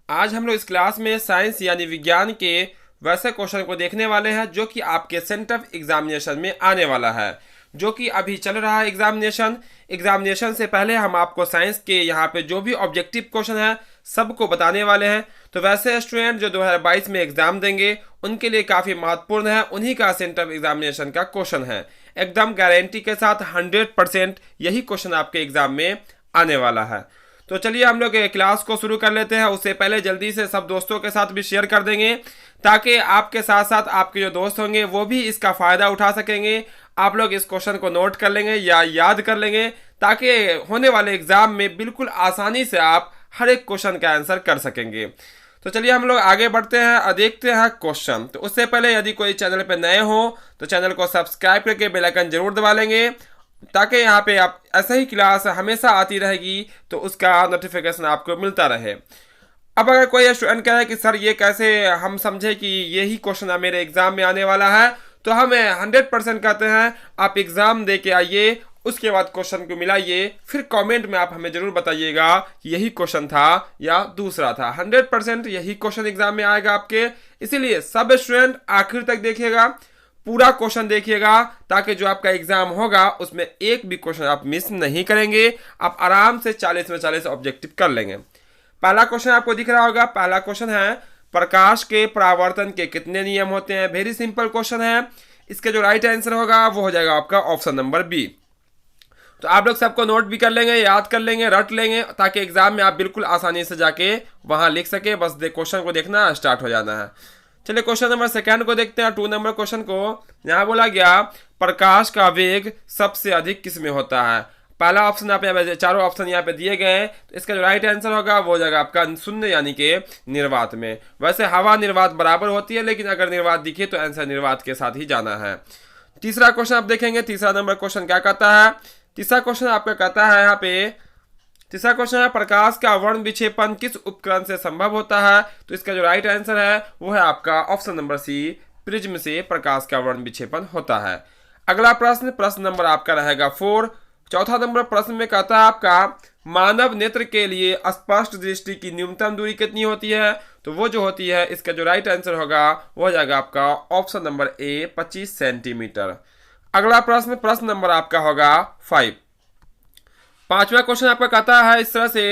आज हम लोग इस क्लास में साइंस यानी विज्ञान के वैसे क्वेश्चन को देखने वाले हैं जो कि आपके सेंटर ऑफ एग्जामिनेशन में आने वाला है, जो कि अभी चल रहा है एग्जामिनेशन से पहले हम आपको साइंस के यहाँ पे जो भी ऑब्जेक्टिव क्वेश्चन है सबको बताने वाले हैं। तो वैसे स्टूडेंट जो 2022 में एग्जाम देंगे उनके लिए काफ़ी महत्वपूर्ण है, उन्हीं का सेंटर ऑफ एग्जामिनेशन का क्वेश्चन है। एकदम गारंटी के साथ 100% यही क्वेश्चन आपके एग्जाम में आने वाला है। तो चलिए हम लोग क्लास को शुरू कर लेते हैं। उससे पहले जल्दी से सब दोस्तों के साथ भी शेयर कर देंगे ताकि आपके साथ साथ आपके जो दोस्त होंगे वो भी इसका फ़ायदा उठा सकेंगे। आप लोग इस क्वेश्चन को नोट कर लेंगे या याद कर लेंगे ताकि होने वाले एग्जाम में बिल्कुल आसानी से आप हर एक क्वेश्चन का आंसर कर सकेंगे। तो चलिए हम लोग आगे बढ़ते हैं और देखते हैं क्वेश्चन। तो उससे पहले यदि कोई चैनल पर नए हो तो चैनल को सब्सक्राइब करके बेल आइकन जरूर दबा लेंगे ताकि यहाँ पे आप ऐसा ही क्लास हमेशा आती रहेगी तो उसका नोटिफिकेशन आपको मिलता रहे। अब अगर कोई स्टूडेंट कह रहा है कि सर ये कैसे हम समझे कि यही क्वेश्चन मेरे एग्जाम में आने वाला है, तो हम 100% कहते हैं आप एग्जाम दे के आइए, उसके बाद क्वेश्चन को मिलाइए, फिर कमेंट में आप हमें जरूर बताइएगा कि यही क्वेश्चन था या दूसरा था। 100% यही क्वेश्चन एग्जाम में आएगा आपके, इसीलिए सब स्टूडेंट आखिर तक देखिएगा, पूरा क्वेश्चन देखिएगा ताकि जो आपका एग्जाम होगा उसमें एक भी क्वेश्चन आप मिस नहीं करेंगे। आप आराम से 40 में 40 ऑब्जेक्टिव कर लेंगे। पहला क्वेश्चन आपको दिख रहा होगा। पहला क्वेश्चन है प्रकाश के परावर्तन के कितने नियम होते हैं। वेरी सिंपल क्वेश्चन है। इसका जो राइट आंसर होगा वो हो जाएगा आपका ऑप्शन नंबर बी। तो आप लोग सबको नोट भी कर लेंगे, याद कर लेंगे, रट लेंगे ताकि एग्जाम में आप बिल्कुल आसानी से जाके वहां लिख सके। बस क्वेश्चन को देखना स्टार्ट हो जाना है। चलिए क्वेश्चन नंबर सेकंड को देखते हैं। 2 नंबर क्वेश्चन को यहाँ बोला गया प्रकाश का वेग सबसे अधिक किस में होता है। पहला ऑप्शन आप यहाँ पे, चारों ऑप्शन यहाँ पे दिए गए हैं, तो इसका जो राइट आंसर होगा वो हो जाएगा आपका शून्य यानी कि निर्वात में। वैसे हवा निर्वात बराबर होती है, लेकिन अगर निर्वात दिखे तो आंसर निर्वात के साथ ही जाना है। तीसरा क्वेश्चन आप देखेंगे। तीसरा नंबर क्वेश्चन क्या कहता है। तीसरा क्वेश्चन आपका कहता है यहाँ पे, तीसरा क्वेश्चन है प्रकाश का वर्ण विक्षेपण किस उपकरण से संभव होता है। तो इसका जो राइट आंसर है वो है आपका ऑप्शन नंबर सी, प्रिज्म से प्रकाश का वर्ण विक्षेपण होता है। अगला प्रश्न, प्रश्न नंबर आपका रहेगा 4। चौथा नंबर प्रश्न में कहता है आपका मानव नेत्र के लिए स्पष्ट दृष्टि की न्यूनतम दूरी कितनी होती है। तो वो जो होती है, इसका जो राइट आंसर होगा वो हो जाएगा आपका ऑप्शन नंबर ए, 25 सेंटीमीटर। अगला प्रश्न, प्रश्न नंबर आपका होगा 5। पांचवा क्वेश्चन आपका कहता है इस तरह से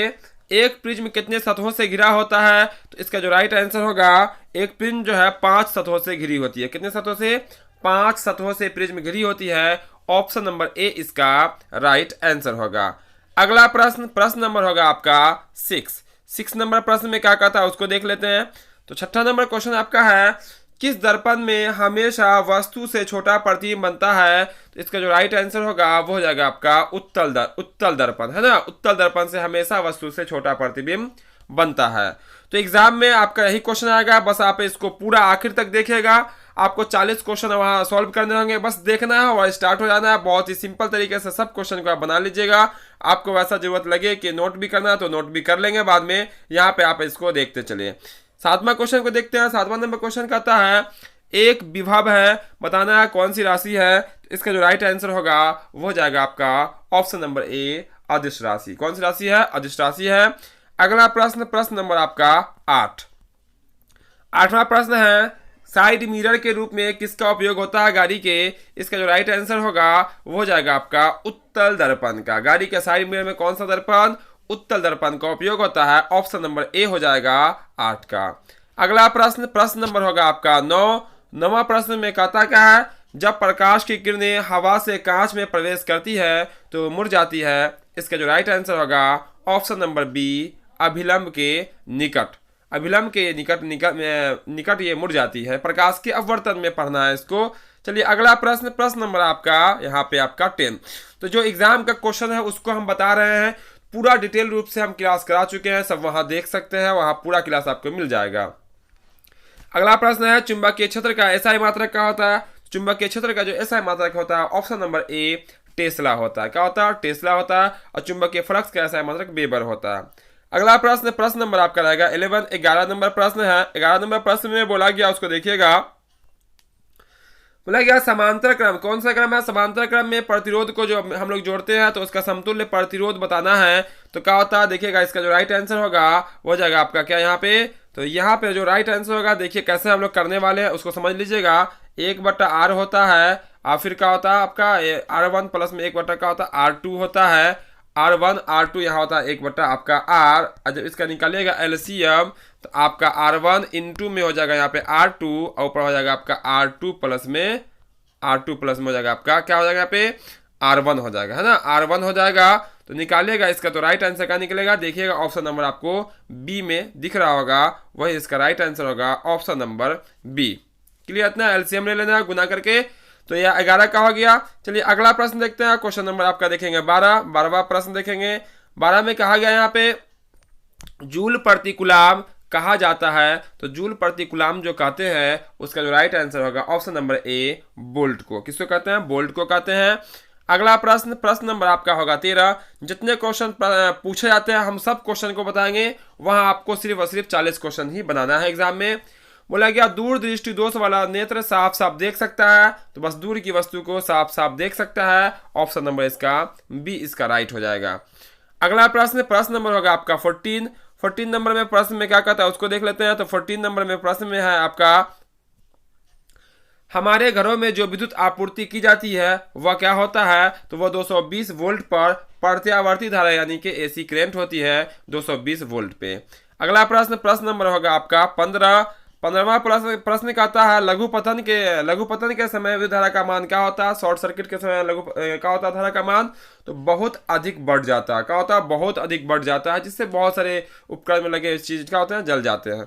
एक प्रिज्म कितने सतहों से घिरा होता है। तो इसका जो राइट आंसर होगा, एक प्रिज्म जो है 5 सतहों से घिरी होती है। कितने सतहों से? 5 सतहों से प्रिज्म घिरी होती है। ऑप्शन नंबर ए इसका राइट आंसर होगा। अगला प्रश्न, प्रश्न नंबर होगा आपका 6 नंबर प्रश्न में क्या कहता है उसको देख लेते हैं। तो छठा नंबर क्वेश्चन आपका है किस दर्पण में हमेशा वस्तु से छोटा प्रतिबिंब बनता है। तो इसका जो राइट आंसर होगा वो हो जाएगा आपका उत्तल दर्पण, है ना। उत्तल दर्पण से हमेशा वस्तु से छोटा प्रतिबिंब बनता है। तो एग्जाम में आपका यही क्वेश्चन आएगा, बस आप इसको पूरा आखिर तक देखिएगा। आपको 40 क्वेश्चन वहां सॉल्व करने होंगे, बस देखना है और स्टार्ट हो जाना है। बहुत ही सिंपल तरीके से सब क्वेश्चन को आप बना लीजिएगा। आपको वैसा जरूरत लगे कि नोट भी करना है तो नोट भी कर लेंगे बाद में, यहाँ पे आप इसको देखते चलिए। 7वां क्वेश्चन को देखते हैं। 7वां नंबर क्वेश्चन कहता है एक विभव है, बताना है कौन सी राशि है। तो इसका जो राइट आंसर होगा वो हो जाएगा आपका ऑप्शन नंबर ए, अदिश राशि। कौन सी राशि है? अदिश राशि है। अगला प्रश्न, प्रश्न नंबर आपका 8। 8वां प्रश्न है साइड मिरर के रूप में किसका उपयोग होता है गाड़ी के। इसका जो राइट आंसर होगा वो हो जाएगा आपका उत्तल दर्पण का। गाड़ी के साइड मिरर में कौन सा दर्पण? उत्तल दर्पण का उपयोग होता है। ऑप्शन नंबर ए हो जाएगा 8 का। अगला प्रश्न, प्रश्न नंबर होगा आपका 9। 9वां प्रश्न में कहता क्या है जब प्रकाश की किरणें हवा से कांच में प्रवेश करती है तो मुड़ जाती है। इसका जो राइट आंसर होगा ऑप्शन नंबर बी, अभिलंब के निकट। अभिलंब के निकट ये मुड़ जाती है। प्रकाश के अपवर्तन में पढ़ना है इसको। चलिए अगला प्रश्न, प्रश्न नंबर आपका यहाँ पे आपका 10। तो जो एग्जाम का क्वेश्चन है उसको हम बता रहे हैं, पूरा डिटेल रूप से हम क्लास करा चुके हैं, सब वहां देख सकते हैं, वहां पूरा क्लास आपको मिल जाएगा। अगला प्रश्न है चुंबकीय क्षेत्र का एसआई मात्रक क्या होता है। चुंबकीय क्षेत्र का जो एसआई मात्रक होता है ऑप्शन नंबर ए, टेस्ला होता है। क्या होता है? टेस्ला होता है। और चुंबकीय फ्लक्स का एसआई मात्रक वेबर होता है। अगला प्रश्न, प्रश्न नंबर आपका रहेगा 11 नंबर प्रश्न है। 11 नंबर प्रश्न में बोला गया उसको देखिएगा बोला गया समांतर क्रम, कौन सा क्रम है? समांतर क्रम में प्रतिरोध को जो हम लोग जोड़ते हैं तो उसका समतुल्य प्रतिरोध बताना है। तो क्या होता है देखिएगा, इसका जो राइट आंसर होगा वो हो जाएगा आपका क्या यहाँ पे, तो यहाँ पे जो राइट आंसर होगा देखिए कैसे हम लोग करने वाले हैं उसको समझ लीजिएगा। 1/r होता है और फिर क्या होता है आपका R1 प्लस में 1/, क्या होता है R2 होता है, R1 R2 यहाँ होता है 1/, आपका R। जब इसका निकालिएगा एलसीएम तो आपका R1 इंटू में हो जाएगा यहाँ पे R2 और ऊपर हो जाएगा आपका R2 प्लस में हो जाएगा आपका क्या हो जाएगा यहाँ पे R1 हो जाएगा, है ना, R1 हो जाएगा। तो निकालिएगा इसका, तो राइट आंसर क्या निकलेगा देखिएगा, ऑप्शन नंबर आपको बी में दिख रहा होगा, वही इसका राइट आंसर होगा ऑप्शन नंबर बी। क्लियर? इतना एलसीएम ले लेना है गुना करके। तो यह 11 का हो गया। चलिए अगला प्रश्न देखते हैं, क्वेश्चन नंबर आपका देखेंगे 12वां प्रश्न देखेंगे। 12 में कहा गया यहाँ पे जूल प्रति कूलाम कहा जाता है, तो जूल प्रति कूलाम जो कहते हैं उसका जो राइट आंसर होगा ऑप्शन नंबर ए वोल्ट को। किसको कहते हैं? वोल्ट को कहते हैं। अगला प्रश्न, प्रश्न नंबर आपका होगा 13। जितने क्वेश्चन पूछे जाते हैं हम सब क्वेश्चन को बताएंगे, वहां आपको सिर्फ और सिर्फ 40 क्वेश्चन ही बनाना है एग्जाम में। बोला गया दूर दृष्टि दोष वाला नेत्र साफ साफ देख सकता है, तो बस दूर की वस्तु को साफ साफ देख सकता है, ऑप्शन नंबर इसका बी इसका राइट हो जाएगा। अगला प्रश्न, प्रश्न नंबर होगा आपका 14 नंबर में प्रश्न में क्या कहता है उसको देख लेते हैं। तो 14 नंबर में प्रश्न में है आपका हमारे घरों में जो विद्युत आपूर्ति की जाती है वह क्या होता है, तो वह 220 वोल्ट पर प्रत्यावर्ती धारा यानी कि एसी करंट होती है 220 वोल्ट पे। अगला प्रश्न, प्रश्न नंबर होगा आपका 15वां प्रश्न कहता है लघु पतन के समय विद्युत धारा का मान क्या होता है, शॉर्ट सर्किट के समय क्या होता है धारा का मान, तो बहुत अधिक बढ़ जाता है। क्या होता है? बहुत अधिक बढ़ जाता है, जिससे बहुत सारे उपकरण में लगे चीज क्या होते हैं जल जाते हैं।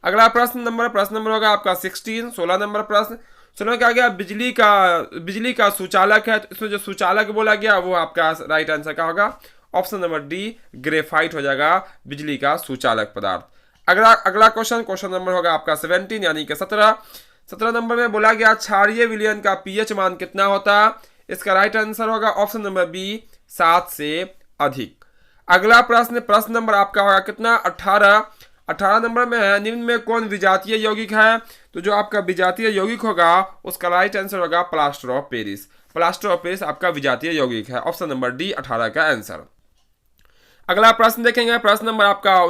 अगला प्रश्न नंबर होगा आपका 16 नंबर प्रश्न। सुनो क्या गया, बिजली का सुचालक है, तो इसमें जो सुचालक बोला गया वो आपका राइट आंसर क्या होगा, ऑप्शन नंबर डी ग्रेफाइट हो जाएगा बिजली का सुचालक पदार्थ। अगला क्वेश्चन नंबर होगा आपका 17 यानी कि 17 नंबर में बोला गया क्षारीय विलयन का पीएच मान कितना होता है, इसका राइट आंसर होगा ऑप्शन नंबर बी 7 से अधिक। अगला प्रश्न नंबर आपका होगा कितना 18 नंबर में है निम्न में कौन विजातीय यौगिक है, तो जो आपका विजातीय यौगिक होगा उसका राइट आंसर होगा प्लास्टर ऑफ पेरिस आपका विजातीय यौगिक है, ऑप्शन नंबर डी 18 का आंसर। अगला प्रश्न देखेंगे, प्रश्न नंबर आपका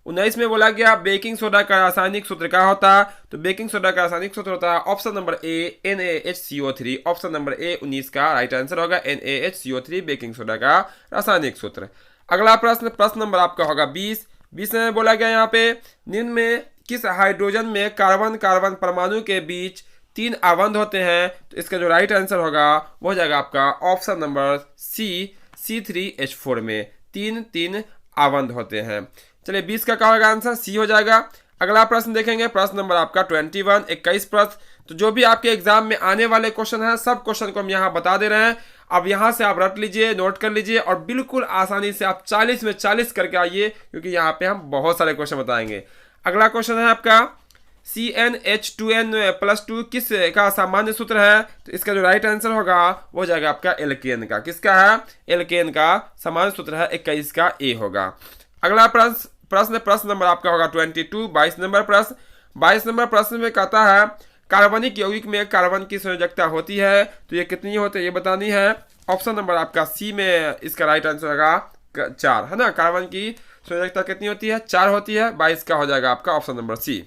19 में बोला गया बेकिंग सोडा का रासायनिक सूत्र क्या होता है, तो बेकिंग सोडा का रासायनिक सूत्र होता है option number A NaHCO3, option number A 19 का राइट आंसर होगा NaHCO3 बेकिंग सोडा का रासायनिक सूत्र। अगला प्रश्न नंबर आपका होगा 20 में बोला गया यहाँ पे निम्न में किस हाइड्रोजन में कार्बन परमाणु के बीच 3 आबंध होते हैं, तो इसका जो राइट आंसर होगा वो हो जाएगा आपका ऑप्शन नंबर सी C3H4 में 3 आबंध होते हैं। चलिए 20 का क्या होगा आंसर, सी हो जाएगा। अगला प्रश्न देखेंगे, प्रश्न नंबर आपका 21 प्रश्न। तो जो भी आपके एग्जाम में आने वाले क्वेश्चन हैं सब क्वेश्चन को हम यहाँ बता दे रहे हैं, अब यहाँ से आप रट लीजिए, नोट कर लीजिए और बिल्कुल आसानी से आप 40 में 40 करके आइए, क्योंकि यहाँ पे हम बहुत सारे क्वेश्चन बताएंगे। अगला क्वेश्चन है आपका CnH2n+2 किस का सामान्य सूत्र है, तो इसका जो राइट आंसर होगा वो हो जाएगा आपका एल्केन का। किसका है? एल्केन का सामान्य सूत्र है 21 का ए होगा। अगला प्रश्न नंबर आपका होगा 22 नंबर प्रश्न में कहता है कार्बनिक यौगिक में कार्बन की संयोजकता होती है, तो ये कितनी होती है ये बतानी है, ऑप्शन नंबर आपका सी में इसका राइट आंसर होगा 4, है ना। कार्बन की संयोजकता कितनी होती है? 4 होती है, 22 का हो जाएगा आपका ऑप्शन नंबर सी।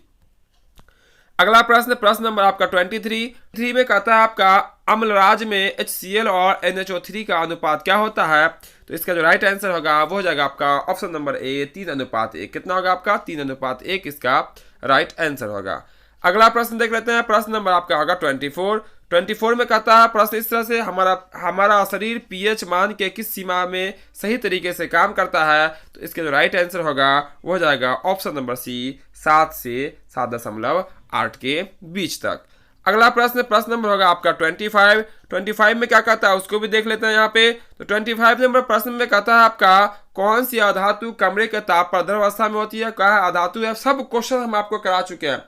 अगला प्रश्न नंबर आपका 23 में कहता है आपका अम्लराज में HCl और NHO3 का अनुपात क्या होता है, तो इसका जो राइट आंसर होगा वो हो जाएगा आपका ऑप्शन नंबर ए 3:1। कितना होगा आपका? 3:1 इसका राइट आंसर होगा। अगला प्रश्न देख लेते हैं, प्रश्न नंबर आपका होगा 24 में कहता है प्रश्न इस तरह से हमारा शरीर पीएच मान के किस सीमा में सही तरीके से काम करता है, तो इसके जो राइट आंसर होगा वो हो जाएगा ऑप्शन नंबर सी 7 से 7.8 के बीच तक। अगला प्रश्न नंबर होगा आपका 25 में क्या कहता है उसको भी देख लेते हैं यहाँ पे। तो 25 नंबर प्रश्न में कहता है आपका कौन सी अधातु कमरे के ताप पर द्रव अवस्था में होती है, क्या अधातु है। सब क्वेश्चन हम आपको करा चुके हैं,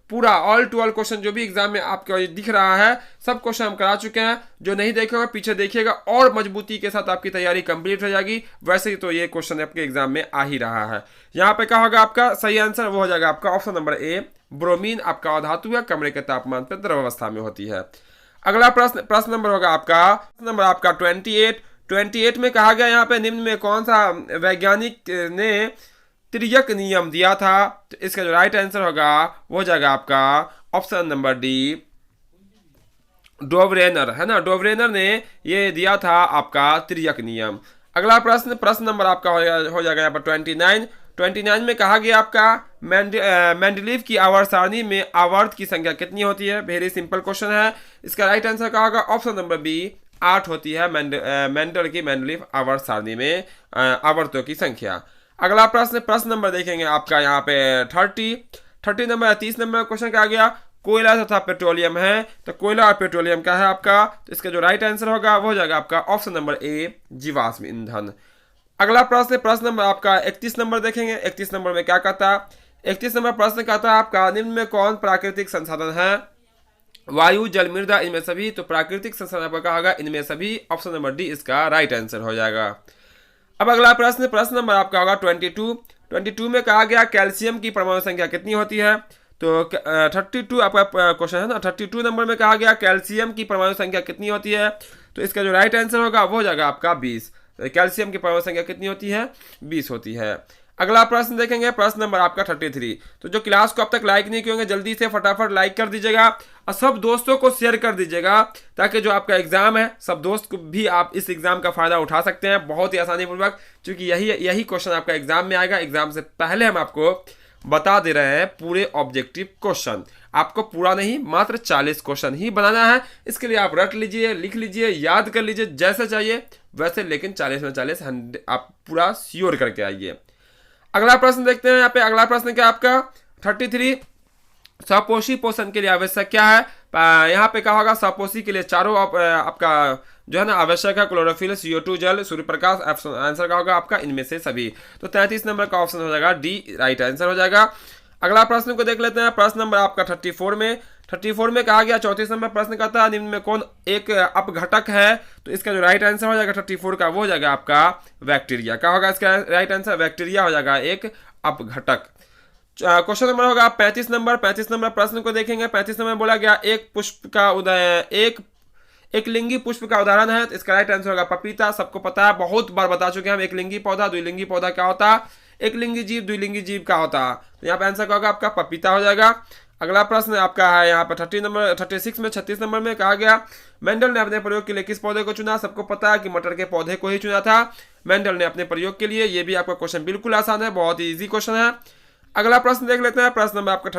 पूरा ऑल टू ऑल क्वेश्चन जो भी एग्जाम में आपको दिख रहा है सब क्वेश्चन हम करा चुके हैं। जो नहीं देखेगा पीछे देखिएगा और मजबूती के साथ आपकी तैयारी कंप्लीट हो जाएगी। वैसे ही तो ये क्वेश्चन आपके एग्जाम में आ ही रहा है। यहाँ पे क्या होगा आपका सही आंसर, वो हो जाएगा आपका ऑप्शन नंबर ए ब्रोमीन आपका अधातु है, कमरे के तापमान पर द्रव अवस्था में होती है। अगला प्रश्न नंबर होगा आपका, प्रश्न नंबर आपका 28 में कहा गया यहाँ पे निम्न में कौन सा वैज्ञानिक ने तिर्यक नियम दिया था? तो इसका जो राइट आंसर होगा वो हो जाएगा आपका ऑप्शन नंबर डी, डोवरेनर, है ना। डोवरेनर ने ये दिया था आपका तिर्यक नियम। अगला प्रश्न नंबर आपका हो जाएगा यहाँ पर 29 में कहा गया आपका मेंडलीव की आवर्त सारणी में आवर्त की संख्या कितनी होती है? वेरी सिंपल क्वेश्चन है। इसका राइट आंसर क्या होगा? ऑप्शन नंबर बी, 8 होती है मेंडल की मेंडलीव आवर्त सारणी में आवर्तों की संख्या। अगला प्रश्न नंबर देखेंगे आपका यहाँ पे 30 नंबर 30 नंबर क्वेश्चन क्या आ गया? कोयला तथा पेट्रोलियम है, तो कोयला और पेट्रोलियम क्या है आपका? तो इसका जो राइट आंसर होगा वो हो जाएगा आपका ऑप्शन नंबर ए, जीवाश्म ईंधन। अगला प्रश्न नंबर आपका 31 नंबर देखेंगे। 31 नंबर में क्या कहता है? 31 नंबर प्रश्न कहता है आपका निम्न में कौन प्राकृतिक संसाधन है? वायु, जल, मृदा, इनमें सभी। तो प्राकृतिक संसाधन आपका कहा होगा इनमें सभी, ऑप्शन नंबर डी इसका राइट आंसर हो जाएगा। अब अगला प्रश्न नंबर आपका होगा 22 में कहा गया कैल्शियम की परमाणु संख्या कितनी होती है? तो 32 आपका क्वेश्चन है ना। 32 नंबर में कहा गया कैल्शियम की परमाणु संख्या कितनी होती है? तो इसका जो राइट आंसर होगा वो हो जाएगा आपका 20। कैल्शियम की परमाणु संख्या कितनी होती है? 20 होती है। अगला प्रश्न देखेंगे, प्रश्न नंबर आपका 33। तो जो क्लास को अब तक लाइक नहीं किए होंगे जल्दी से फटाफट लाइक कर दीजिएगा और सब दोस्तों को शेयर कर दीजिएगा, ताकि जो आपका एग्जाम है सब दोस्त को भी आप इस एग्जाम का फायदा उठा सकते हैं बहुत ही आसानी पूर्वक, क्योंकि यही क्वेश्चन आपका एग्जाम में आएगा। एग्जाम से पहले हम आपको बता दे रहे हैं पूरे ऑब्जेक्टिव क्वेश्चन। आपको पूरा नहीं, मात्र 40 क्वेश्चन ही बनाना है। इसके लिए आप रट लीजिए, लिख लीजिए, याद कर लीजिए जैसे चाहिए वैसे, लेकिन 40 में 40 आप पूरा श्योर करके आइए। अगला प्रश्न देखते हैं यहाँ पे। अगला प्रश्न क्या आपका 33, सपोषी पोषण के लिए आवश्यक क्या है? यहाँ पे कहा होगा सपोषी के लिए चारों आपका जो है ना आवश्यक है, क्लोरोफिल, CO2, जल, सूर्य प्रकाश। आंसर का होगा आपका इनमें से सभी। तो 33 नंबर का ऑप्शन हो जाएगा डी, राइट आंसर हो जाएगा। अगला प्रश्न को देख लेते हैं। प्रश्न नंबर आपका 34 में कहा गया 34 नंबर प्रश्न कहता है निम्न में कौन एक अपघटक है? तो इसका जो राइट आंसर हो जाएगा 34 का वो हो जाएगा आपका बैक्टीरिया। क्या होगा इसका राइट आंसर? बैक्टीरिया हो जाएगा एक अपघटक। क्वेश्चन नंबर होगा 35 नंबर प्रश्न को देखेंगे। 35 नंबर बोला गया एक पुष्प का एक लिंगी पुष्प का उदाहरण है, तो इसका राइट आंसर होगा पपीता। सबको पता है, बहुत बार बता चुके हैं हम। एक लिंगी पौधा, द्विलिंगी पौधा क्या होता है? एक लिंगी जीव, द्विलिंगी जीव क्या होता है? तो यहाँ पे आंसर क्या होगा आपका पपीता हो जाएगा। अगला प्रश्न आपका है यहाँ पर 36 नंबर में कहा गया मेंडल ने अपने प्रयोग के लिए किस पौधे को चुना? सबको पता है कि मटर के पौधे को ही चुना था मेंडल ने अपने प्रयोग के लिए। ये भी आपका क्वेश्चन बिल्कुल आसान है, बहुत ही ईजी क्वेश्चन है। अगला प्रश्न देख लेते हैं। प्रश्न नंबर आपका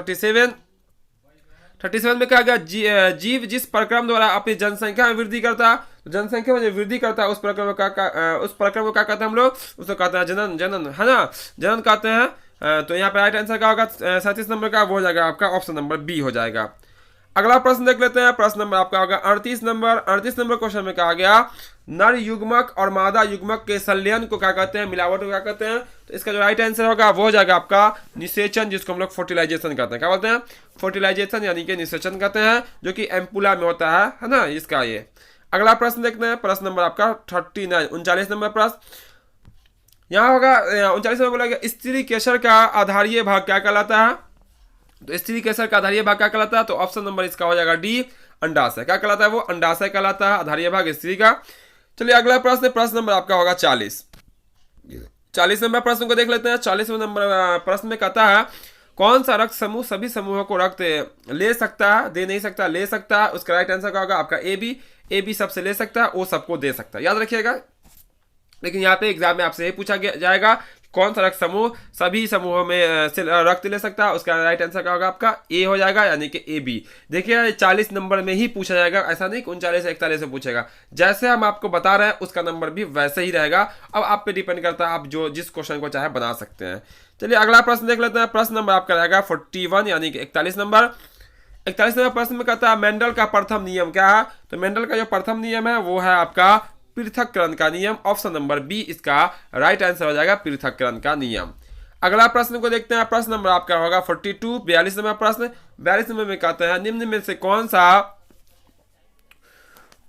37 में कहा गया जीव जिस प्रक्रम द्वारा अपनी जनसंख्या में वृद्धि करता है, तो जनसंख्या में वृद्धि करता है उस प्रक्रम को क्या कहते हैं हम लोग? उसको कहते हैं जनन, है ना, जनन कहते हैं। तो यहाँ पे राइट आंसर क्या होगा 37 नंबर का वो हो जाएगा आपका ऑप्शन नंबर बी हो जाएगा। अगला प्रश्न देख लेते हैं। प्रश्न नंबर आपका होगा 38 नंबर क्वेश्चन में कहा गया नर युग्मक और मादा युग्मक के संलयन को क्या कहते हैं? मिलावट को क्या कहते हैं? तो इसका जो राइट आंसर होगा वो हो जाएगा आपका निषेचन, जिसको हम लोग फर्टिलाइजेशन कहते हैं। क्या बोलते हैं? फर्टिलाइजेशन यानी कि निषेचन कहते हैं, जो कि एम्पुला में होता है ना इसका ये। अगला प्रश्न देखते हैं। प्रश्न नंबर आपका 39 नंबर प्रश्न यहाँ होगा 39 में बोला गया स्त्री केसर का आधारीय भाग क्या कहलाता है? तो स्त्री केसर का आधारीय भाग क्या कहलाता है? तो ऑप्शन नंबर इसका हो जाएगा डी, अंडाशय। क्या कहलाता है वो? अंडाशय कहलाता है आधारीय भाग स्त्री का। चलिए अगला प्रश्न नंबर आपका होगा 40 नंबर प्रश्न को देख लेते हैं। 40वें नंबर प्रश्न में कहता है कौन सा रक्त समूह सभी समूहों को रक्त ले सकता है, दे नहीं सकता, ले सकता है? उसका राइट आंसर क्या होगा आपका ए बी सबसे ले सकता है, ओ सबको दे सकता है। याद रखिएगा। लेकिन यहाँ पे एग्जाम में आपसे ये पूछा जाएगा कौन सा रक्त समूह सभी समूहों में से रक्त ले सकता है? उसका राइट आंसर क्या होगा आपका ए हो जाएगा, यानी कि ए बी। देखिए 40 नंबर में ही पूछा जाएगा, ऐसा नहीं कि 39 से 41 से पूछेगा। जैसे हम आपको बता रहे हैं उसका नंबर भी वैसे ही रहेगा। अब आप पे डिपेंड करता है, आप जो जिस क्वेश्चन को चाहे बना सकते हैं। चलिए अगला प्रश्न देख लेते हैं। प्रश्न नंबर आपका रहेगा 41 यानी कि 41 नंबर प्रश्न में कहता है मेंडल का प्रथम नियम क्या है? तो मेंडल का जो प्रथम नियम है वो है आपका पृथक्करण का नियम। ऑप्शन नंबर बी इसका राइट आंसर हो जाएगा, पृथक्करण का नियम। अगला प्रश्न को देखते हैं। प्रश्न नंबर आपका होगा 42 42 नंबर प्रश्न। 42 नंबर में कहते हैं निम्न में से कौन सा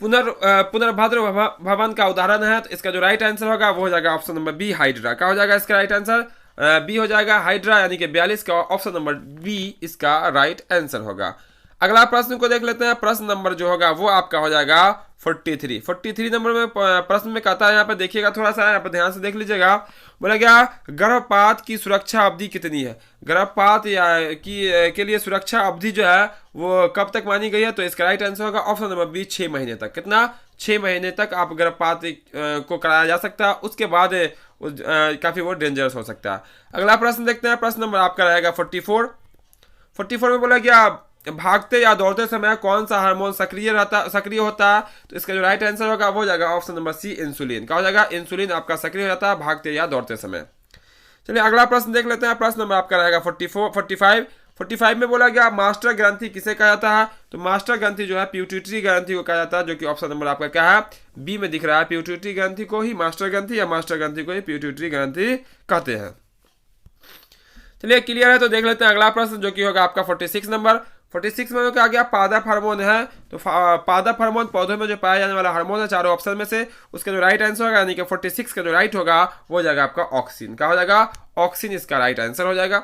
पुनर्भद्र भवन का उदाहरण है? तो इसका जो राइट आंसर होगा वो हो जाएगा ऑप्शन नंबर बी, हाइड्रा। क्या हो जाएगा इसका राइट आंसर? बी हो जाएगा, हाइड्रा, यानी कि 42 का ऑप्शन नंबर बी इसका राइट आंसर होगा। अगला प्रश्न को देख लेते हैं। प्रश्न नंबर जो होगा वो आपका हो जाएगा 43 नंबर में प्रश्न में कहता है, यहाँ पे देखिएगा थोड़ा सा, यहाँ पे ध्यान से देख लीजिएगा। बोला गया गर्भपात की सुरक्षा अवधि कितनी है। गर्भपात या के लिए सुरक्षा अवधि जो है वो कब तक मानी गई है, तो इसका राइट आंसर होगा ऑप्शन नंबर बी, 6 महीने तक। कितना? 6 महीने तक आप गर्भपात को कराया जा सकता है, उसके बाद काफी वो डेंजरस हो सकता है। अगला प्रश्न देखते हैं। प्रश्न नंबर आपका रहेगा 44 में बोला गया भागते या दौड़ते समय कौन सा हार्मोन सक्रिय होता है, तो इसका जो राइट आंसर होगा वो हो जाएगा ऑप्शन नंबर सी, इंसुलिन। क्या हो जाएगा? इंसुलिन आपका सक्रिय हो जाता है भागते या दौड़ते समय। चलिए अगला प्रश्न देख लेते हैं। प्रश्न नंबर आपका रहेगा 45 में बोला गया मास्टर ग्रंथि किसे कहा जाता है, तो मास्टर ग्रंथि जो है प्यूटिटरी ग्रंथि को कहा जाता है, जो कि ऑप्शन नंबर आपका क्या है, बी में दिख रहा है। प्यूटिटरी ग्रंथि को ही मास्टर ग्रंथि या मास्टर ग्रंथि को ही प्यूटिटरी ग्रंथि कहते हैं। चलिए क्लियर है, तो देख लेते हैं अगला प्रश्न जो कि होगा आपका 46 नंबर। 46 में कहा गया पादप हार्मोन है, तो पादप हार्मोन पौधों में जो पाया जाने वाला हार्मोन है चारों ऑप्शन में से, उसका जो राइट आंसर होगा यानी कि 46 का जो राइट होगा वो हो जाएगा आपका ऑक्सिन। क्या हो जाएगा? ऑक्सिन इसका राइट आंसर हो जाएगा।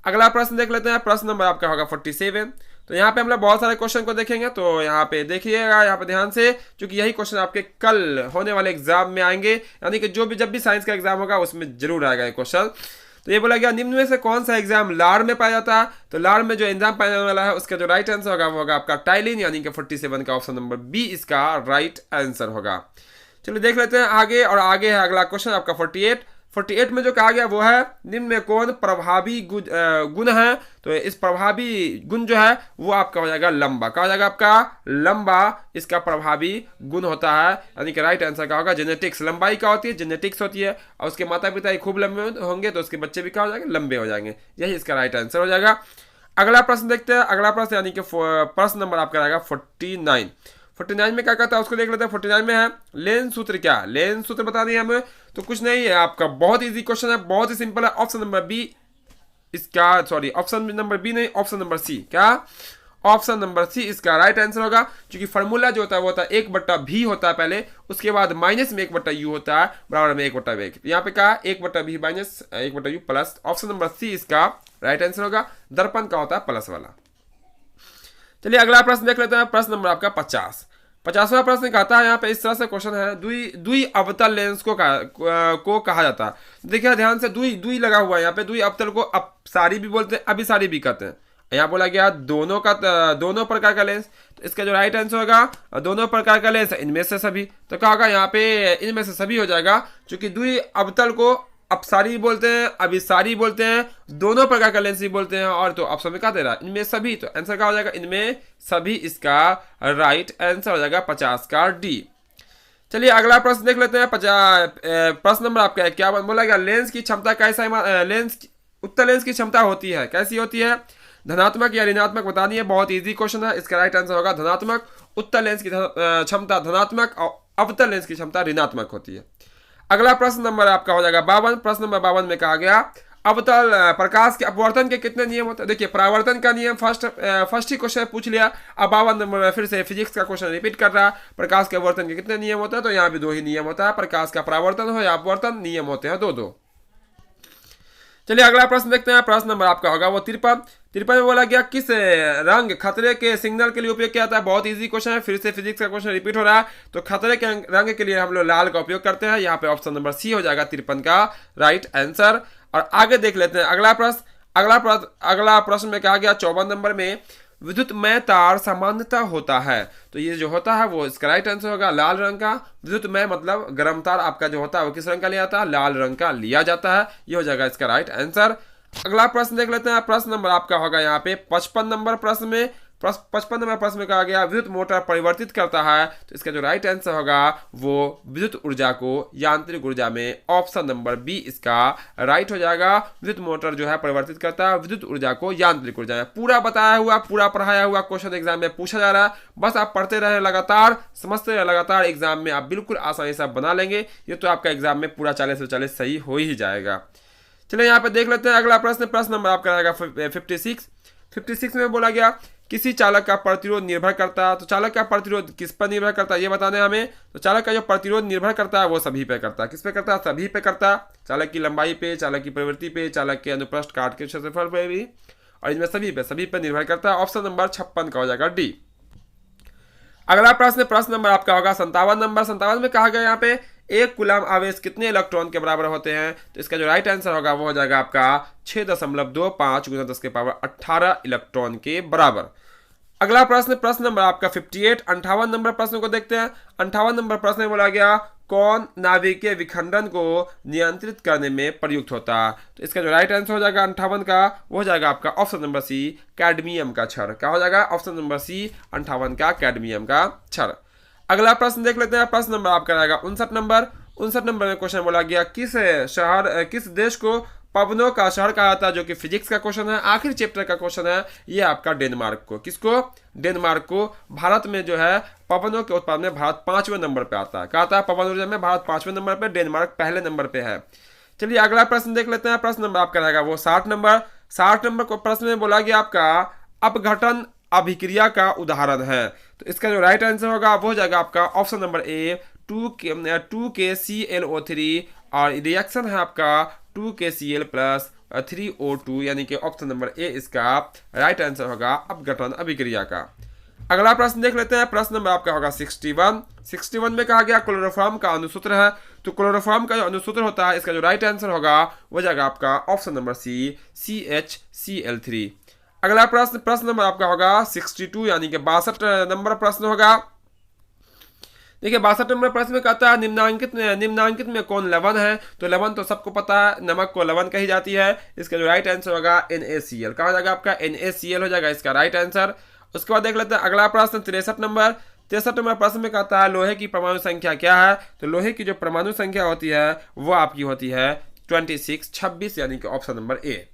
अगला प्रश्न देख लेते हैं। प्रश्न नंबर आपका होगा 47। तो यहाँ पे हम लोग बहुत सारे क्वेश्चन को देखेंगे, तो यहाँ पे देखिएगा यहाँ पे ध्यान से, क्योंकि यही क्वेश्चन आपके कल होने वाले एग्जाम में आएंगे, यानी कि जब भी साइंस का एग्जाम होगा उसमें जरूर आएगा ये क्वेश्चन। तो ये बोला गया निम्न में से कौन सा एग्जाम लार में पाया जाता है, तो लार में जो एंजाइम पाया जाने वाला है उसका जो राइट आंसर होगा वो होगा आपका टाइलिन, यानी कि 47 का ऑप्शन नंबर बी इसका राइट आंसर होगा। चलिए देख लेते हैं आगे, और आगे है अगला क्वेश्चन आपका 48 में जो कहा गया वो है निम्न में कौन प्रभावी गुण है, तो इस प्रभावी गुण जो है वो आपका हो जाएगा लंबा। क्या हो जाएगा आपका? लंबा इसका प्रभावी गुण होता है, यानी कि राइट आंसर का होगा जेनेटिक्स। लंबाई क्या होती है? जेनेटिक्स होती है, और उसके माता पिता खूब लंबे होंगे तो उसके बच्चे भी क्या हो जाएंगे? लंबे हो जाएंगे। यही इसका राइट आंसर हो जाएगा। अगला प्रश्न देखते हैं। अगला प्रश्न यानी कि प्रश्न नंबर आपका रहेगा 49 में क्या कहता है उसको देख लेते हैं। 49 में है लेंस सूत्र। क्या लेंस सूत्र बता दिए हमें, तो कुछ नहीं है आपका, बहुत इजी क्वेश्चन है, बहुत ही सिंपल है। ऑप्शन नंबर बी इसका, सॉरी ऑप्शन नंबर बी नहीं, ऑप्शन नंबर सी। क्या? ऑप्शन नंबर सी इसका राइट आंसर होगा, क्योंकि फॉर्मूला जो होता है वो होता है 1/v होता है पहले, उसके बाद माइनस में 1/u होता है बराबर में 1/v। यहाँ पे कहा 1/v minus 1/u plus, option number C इसका राइट आंसर होगा। दर्पण का होता है प्लस वाला। चलिए अगला प्रश्न देख लेते हैं। प्रश्न नंबर आपका 50वां प्रश्न कहता है, यहाँ पे इस तरह से क्वेश्चन है, द्वि अवतल लेंस को कहा जाता है। देखिए ध्यान से, द्वि लगा हुआ है यहाँ पे, द्वि अवतल को अपसारी भी बोलते हैं, अभिसारी भी कहते हैं। यहाँ बोला गया दोनों प्रकार का लेंस, तो इसका जो राइट आंसर होगा दोनों प्रकार का लेंस इनमें से सभी, तो क्या होगा यहाँ पे इनमें से सभी हो जाएगा, क्योंकि द्वि अवतल को अपसारी बोलते हैं, अभिसारी बोलते हैं, दोनों प्रकार का लेंस भी बोलते हैं, और तो ऑप्शन में क्या दे रहा है? इनमें सभी, तो आंसर क्या हो जाएगा? इनमें सभी इसका राइट आंसर हो जाएगा 50 का डी। चलिए अगला प्रश्न देख लेते हैं। प्रश्न नंबर आपका 51 बोला गया लेंस की क्षमता उत्तल लेंस की क्षमता होती है, कैसी होती है? धनात्मक या ऋणात्मक बतानी है। बहुत इजी क्वेश्चन है, इसका राइट आंसर होगा धनात्मक। उत्तल लेंस की क्षमता धनात्मक और अवतल लेंस की क्षमता ऋणात्मक होती है। अगला प्रश्न नंबर आपका हो जाएगा 52। प्रश्न नंबर 52 में कहा गया अवतल प्रकाश के अपवर्तन के कितने नियम होते हैं। देखिए परावर्तन का नियम फर्स्ट ही क्वेश्चन पूछ लिया, अब 52 नंबर में फिर से फिजिक्स का क्वेश्चन रिपीट कर रहा है। प्रकाश के अपवर्तन के कितने नियम होते हैं, तो यहाँ भी 2 ही नियम होता है, प्रकाश का परावर्तन हो या अपवर्तन, नियम होते हैं 2। चलिए अगला प्रश्न देखते हैं। प्रश्न नंबर आपका होगा वो 53 में बोला गया किस रंग खतरे के सिग्नल के लिए उपयोग किया जाता है। बहुत इजी क्वेश्चन है, फिर से फिजिक्स का क्वेश्चन रिपीट हो रहा है। तो खतरे के रंग के लिए हम लोग लाल का उपयोग करते हैं, यहाँ पे ऑप्शन नंबर सी हो जाएगा 53 का राइट आंसर। और आगे देख लेते हैं अगला प्रश्न में कहा गया 54 नंबर में विद्युतमय तार सामान्यतः होता है, तो ये जो होता है वो इसका राइट आंसर होगा लाल रंग का। विद्युतमय मतलब गर्म तार आपका जो होता है वो किस रंग का लिया जाता है? लाल रंग का लिया जाता है, ये हो जाएगा इसका राइट आंसर। अगला प्रश्न देख लेते हैं। प्रश्न नंबर आपका होगा यहाँ पे 55 नंबर प्रश्न में 55 नंबर प्रश्न में कहा गया विद्युत मोटर परिवर्तित करता है, तो इसका जो राइट आंसर होगा वो विद्युत ऊर्जा को यांत्रिक ऊर्जा में, ऑप्शन नंबर बी इसका राइट हो जाएगा। विद्युत मोटर जो है परिवर्तित करता है विद्युत ऊर्जा को यांत्रिक ऊर्जा में। पूरा बताया हुआ, पूरा पढ़ाया हुआ क्वेश्चन एग्जाम में पूछा जा रहा है, बस आप पढ़ते रहे लगातार, समझते रहे लगातार, एग्जाम में आप बिल्कुल आसानी से बना लेंगे। ये तो आपका एग्जाम में पूरा 40 से 40 सही हो ही जाएगा। चलिए यहाँ पे देख लेते हैं अगला प्रश्न नंबर आपका रहेगा 56 में बोला गया किसी चालक का प्रतिरोध निर्भर करता है, तो चालक का प्रतिरोध किस पर निर्भर करता है ये बताना है हमें। तो चालक का जो प्रतिरोध निर्भर करता है वो सभी पे करता है, किस पे करता है? सभी पे करता है। चालक की लंबाई पे, चालक की प्रवृत्ति पे, चालक के अनुप्रस्थ काट के क्षेत्रफल पे भी, और इनमें सभी पे निर्भर करता है। ऑप्शन नंबर 56 का हो जाएगा डी। अगला प्रश्न नंबर आपका होगा 57 नंबर। 57 में कहा गया यहाँ पे एक कूलम आवेश कितने इलेक्ट्रॉन के बराबर होते हैं, तो इसका जो राइट आंसर होगा वो हो जाएगा आपका 6.25 × 10⁻18 इलेक्ट्रॉन के बराबर। अगला प्रश्न नंबर आपका 58 58 नंबर प्रश्न को देखते हैं। 58 नंबर प्रश्न में बोला गया कौन नाभिकीय विखंडन को नियंत्रित करने में प्रयुक्त होता है, तो इसका जो राइट आंसर हो जाएगा 58 का वो हो जाएगा आपका ऑप्शन नंबर सी कैडमियम का क्षार। क्या हो जाएगा ऑप्शन नंबर सी 58 का कैडमियम का क्षार। अगला प्रश्न देख लेते हैं। प्रश्न नंबर आपका रहेगा 59 नंबर। 59 नंबर में क्वेश्चन बोला गया किस देश को पवनों का शहर कहा जाता है, जो कि फिजिक्स का क्वेश्चन है, आखिरी चैप्टर का क्वेश्चन है। ये आपका डेनमार्क को, किसको, डेनमार्क को। भारत में जो है पवनों के उत्पादन में भारत 5वें नंबर पे आता है। कहा था पवन ऊर्जा में भारत 5वें नंबर पे, डेनमार्क पहले नंबर पे है। चलिए अगला प्रश्न देख लेते हैं। प्रश्न नंबर आपका रहेगा वो 60 नंबर। 60 नंबर को प्रश्न में बोला गया आपका अपघटन अभिक्रिया का उदाहरण है, तो इसका जो राइट आंसर होगा वो हो जाएगा आपका ऑप्शन नंबर ए 2KClO3 और रिएक्शन है आपका 2KCl + 3O2, यानी कि ऑप्शन नंबर ए इसका राइट आंसर होगा अपघटन अभिक्रिया का। अगला प्रश्न देख लेते हैं। प्रश्न नंबर आपका होगा 61। 61 में कहा गया क्लोरोफॉर्म का अणुसूत्र है, तो क्लोरोफॉर्म का जो अणुसूत्र होता है इसका जो राइट आंसर होगा वो जाएगा आपका ऑप्शन नंबर सी CHCl3। अगला प्रश्न नंबर आपका होगा 62, यानी कि 62 नंबर प्रश्न होगा। देखिए 62 नंबर प्रश्न में कहता है निम्नांकित में कौन लवण है, तो लवण तो सबको पता है, नमक को लवण कही जाती है। इसका जो राइट आंसर होगा NaCl। कहा जाएगा आपका NaCl हो जाएगा इसका राइट आंसर। उसके बाद देख लेते हैं अगला प्रश्न 63 नंबर। 63 नंबर प्रश्न में कहता है लोहे की परमाणु संख्या क्या है, तो लोहे की जो परमाणु संख्या होती है वो आपकी होती है 26, यानी कि ऑप्शन नंबर ए।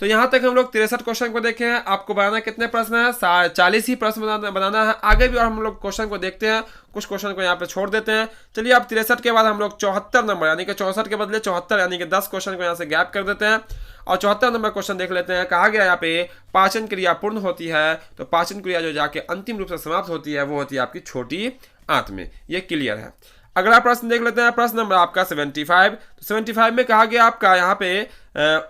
तो यहाँ तक हम लोग 63 क्वेश्चन को देखे हैं। आपको बनाना कितने प्रश्न है, 40 ही प्रश्न बनाना है। आगे भी और हम लोग क्वेश्चन को देखते हैं, कुछ क्वेश्चन को यहाँ पे छोड़ देते हैं। चलिए अब 63 के बाद हम लोग 74 नंबर, यानी कि 64 के बदले 74, यानी कि 10 क्वेश्चन को यहाँ से गैप कर देते हैं और 74 नंबर क्वेश्चन देख लेते हैं। कहा गया यहाँ पे पाचन क्रिया पूर्ण होती है, तो पाचन क्रिया जो जाके अंतिम रूप से समाप्त होती है वो होती है आपकी छोटी आंत में। ये क्लियर है। अगला प्रश्न देख लेते हैं। प्रश्न नंबर आपका 75। तो 75 में कहा गया आपका यहाँ पे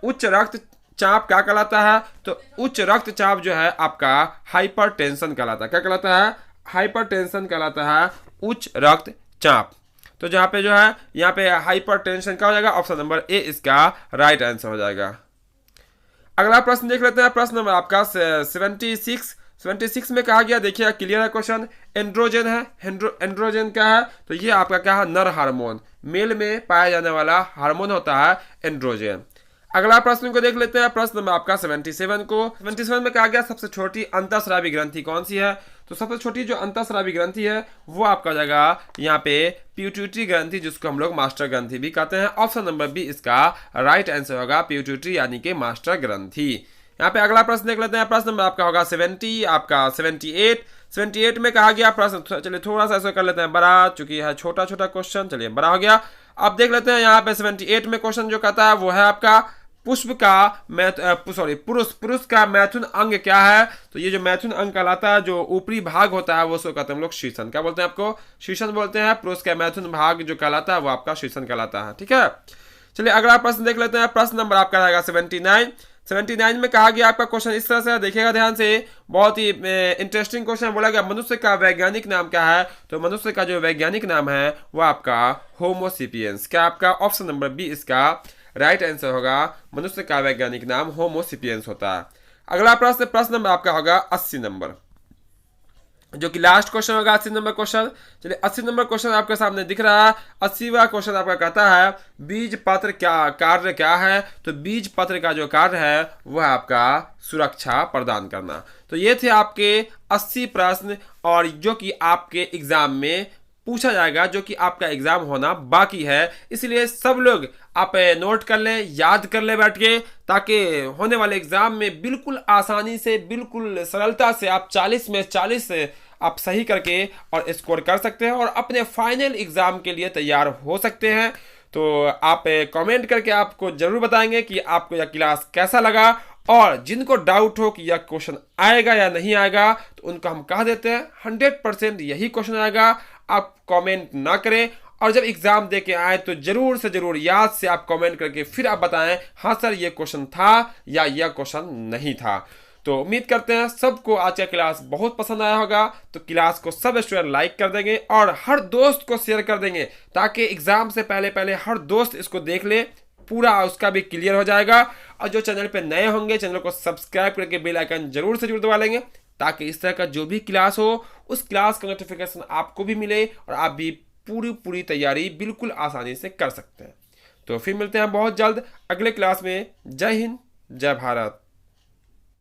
उच्च रक्तचाप क्या कहलाता है, तो उच्च रक्तचाप जो है आपका हाइपरटेंशन कहलाता है। क्या कहलाता है, हाइपरटेंशन कहलाता है उच्च रक्तचाप। तो जहाँ पे जो है यहाँ पे हाइपरटेंशन का हो जाएगा ऑप्शन नंबर ए इसका राइट आंसर हो जाएगा। अगला प्रश्न देख लेते हैं। प्रश्न नंबर आपका 76 में कहा गया, देखिए क्लियर है क्वेश्चन, एंड्रोजन है। एंड्रोजन क्या है, तो ये आपका क्या है, नर हार्मोन, मेल में पाया जाने वाला हार्मोन होता है एंड्रोजन। अगला प्रश्न को देख लेते हैं। प्रश्न नंबर आपका 77 में कहा गया सबसे छोटी अंतःस्रावी ग्रंथि कौन सी है, तो सबसे छोटी जो अंतःस्रावी ग्रंथि है वो आपका जाएगा यहाँ पे पिट्यूटरी ग्रंथि, जिसको हम लोग मास्टर ग्रंथि भी कहते हैं। ऑप्शन नंबर बी इसका राइट आंसर होगा पिट्यूटरी, यानी कि मास्टर ग्रंथि। यहाँ पे अगला प्रश्न देख लेते हैं। प्रश्न नंबर आपका होगा 78 में कहा गया प्रश्न, चलिए थोड़ा सा ऐसा कर लेते हैं बड़ा, चूंकि है छोटा क्वेश्चन, चलिए बड़ा हो गया। अब देख लेते हैं यहाँ पे 78 में क्वेश्चन जो कहता है वो है आपका पुरुष का मैथुन अंग क्या है, तो ये जो मैथुन अंग कहलाता है, जो ऊपरी भाग होता है वो उसको कहते हैं हम लोग शीर्षण। क्या बोलते हैं, आपको शीर्षण बोलते हैं। पुरुष का मैथुन भाग जो कहलाता है वो आपका शीर्षण कहलाता है। ठीक है, चलिए अगला प्रश्न देख लेते हैं। प्रश्न नंबर आपका रहेगा 79 में कहा गया आपका क्वेश्चन इस तरह से, देखिएगा ध्यान से, बहुत ही इंटरेस्टिंग क्वेश्चन बोला गया मनुष्य का वैज्ञानिक नाम क्या है, तो मनुष्य का जो वैज्ञानिक नाम है वो आपका होमोसेपियंस। क्या आपका ऑप्शन नंबर बी इसका राइट आंसर होगा, मनुष्य का वैज्ञानिक नाम होमोसेपियंस होता है। अगला प्रश्न नंबर आपका होगा 80 नंबर, जो कि लास्ट क्वेश्चन होगा 80 नंबर क्वेश्चन। चलिए 80 नंबर क्वेश्चन आपके सामने दिख रहा है। 80वां क्वेश्चन आपका कहता है बीज पत्र कार्य क्या है, तो बीज पत्र का जो कार्य है वह आपका सुरक्षा प्रदान करना। तो ये थे आपके 80 प्रश्न, और जो कि आपके एग्जाम में पूछा जाएगा, जो कि आपका एग्जाम होना बाकी है। इसलिए सब लोग आप नोट कर लें, याद कर लें बैठ के, ताकि होने वाले एग्जाम में बिल्कुल आसानी से, बिल्कुल सरलता से आप 40 में 40 आप सही करके और स्कोर कर सकते हैं और अपने फाइनल एग्जाम के लिए तैयार हो सकते हैं। तो आप कमेंट करके आपको जरूर बताएंगे कि आपको यह क्लास कैसा लगा, और जिनको डाउट हो कि यह क्वेश्चन आएगा या नहीं आएगा, तो उनको हम कह देते हैं 100% यही क्वेश्चन आएगा। आप कमेंट ना करें और जब एग्जाम दे के आए तो जरूर से जरूर याद से आप कमेंट करके फिर आप बताएं हाँ सर ये क्वेश्चन था या यह क्वेश्चन नहीं था। तो उम्मीद करते हैं सबको आज का क्लास बहुत पसंद आया होगा। तो क्लास को सब स्टूडेंट लाइक कर देंगे और हर दोस्त को शेयर कर देंगे ताकि एग्जाम से पहले पहले हर दोस्त इसको देख ले, पूरा उसका भी क्लियर हो जाएगा। और जो चैनल पे नए होंगे चैनल को सब्सक्राइब करके बेल आइकन जरूर से जरूर दबा लेंगे ताकि इस तरह का जो भी क्लास हो उस क्लास का नोटिफिकेशन आपको भी मिले और आप भी पूरी तैयारी बिल्कुल आसानी से कर सकते हैं। तो फिर मिलते हैं बहुत जल्द अगले क्लास में। जय हिंद, जय भारत।